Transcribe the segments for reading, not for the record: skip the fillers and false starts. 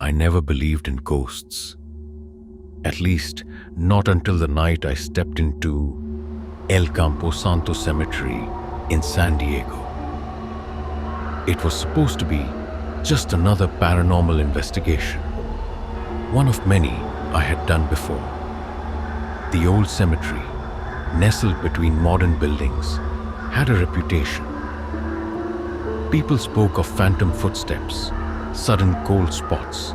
I never believed in ghosts. At least, not until the night I stepped into El Campo Santo Cemetery in San Diego. It was supposed to be just another paranormal investigation, one of many I had done before. The old cemetery, nestled between modern buildings, had a reputation. People spoke of phantom footsteps, sudden cold spots,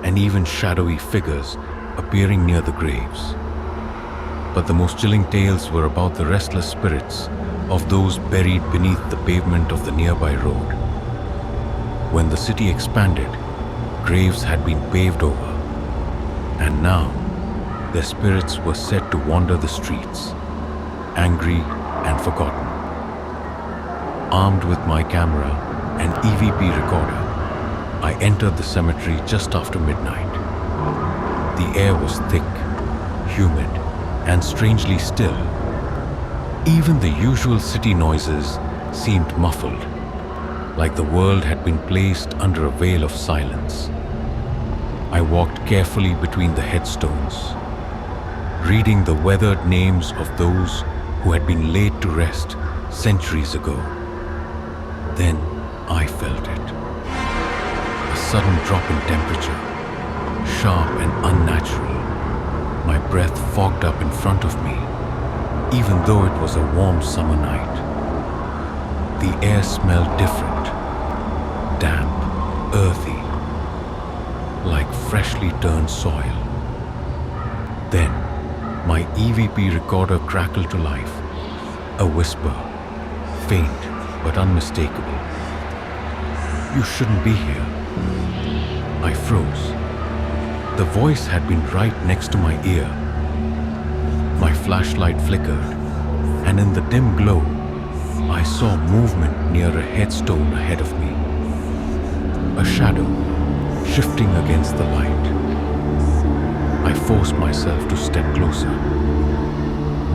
and even shadowy figures appearing near the graves. But the most chilling tales were about the restless spirits of those buried beneath the pavement of the nearby road. When the city expanded, graves had been paved over, and now their spirits were said to wander the streets, angry and forgotten. Armed with my camera and EVP recorder, I entered the cemetery just after midnight. The air was thick, humid, and strangely still. Even the usual city noises seemed muffled, like the world had been placed under a veil of silence. I walked carefully between the headstones, reading the weathered names of those who had been laid to rest centuries ago. Then I felt it. A sudden drop in temperature, sharp and unnatural. My breath fogged up in front of me, even though it was a warm summer night. The air smelled different, damp, earthy, like freshly turned soil. Then, my EVP recorder crackled to life, a whisper, faint but unmistakable. "You shouldn't be here." I froze. The voice had been right next to my ear. My flashlight flickered, and in the dim glow, I saw movement near a headstone ahead of me. A shadow shifting against the light. I forced myself to step closer,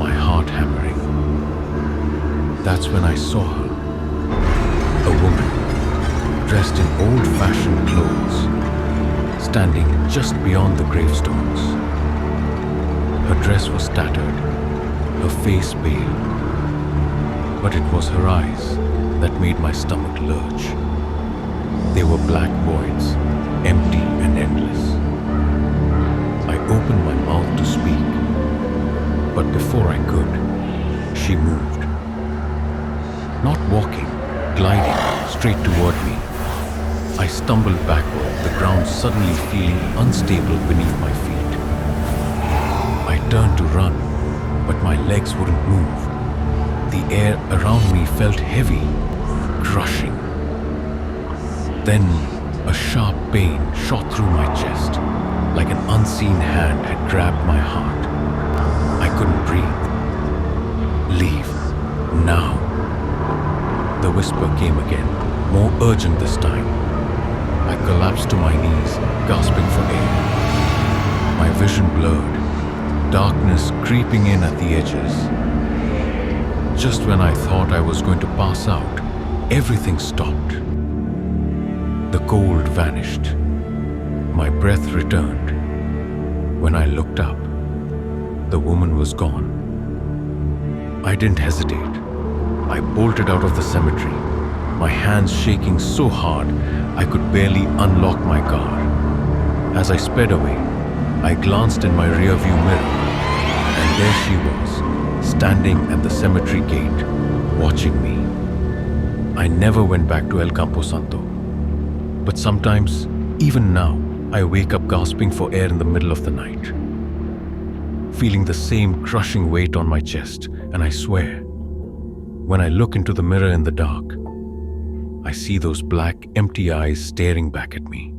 my heart hammering. That's when I saw her. A woman, dressed in old-fashioned clothes, standing just beyond the gravestones. Her dress was tattered, her face pale, but it was her eyes that made my stomach lurch. They were black voids, empty and endless. I opened my mouth to speak, but before I could, she moved. Not walking, gliding straight toward me. I stumbled backward, the ground suddenly feeling unstable beneath my feet. I turned to run, but my legs wouldn't move. The air around me felt heavy, crushing. Then a sharp pain shot through my chest, like an unseen hand had grabbed my heart. I couldn't breathe. "Leave, now." The whisper came again, more urgent this time. I collapsed to my knees, gasping for air. My vision blurred, darkness creeping in at the edges. Just when I thought I was going to pass out, everything stopped. The cold vanished. My breath returned. When I looked up, the woman was gone. I didn't hesitate. I bolted out of the cemetery, my hands shaking so hard I could barely unlock my car. As I sped away, I glanced in my rearview mirror, and there she was, standing at the cemetery gate, watching me. I never went back to El Campo Santo, but sometimes, even now, I wake up gasping for air in the middle of the night, feeling the same crushing weight on my chest, and I swear, when I look into the mirror in the dark, I see those black, empty eyes staring back at me.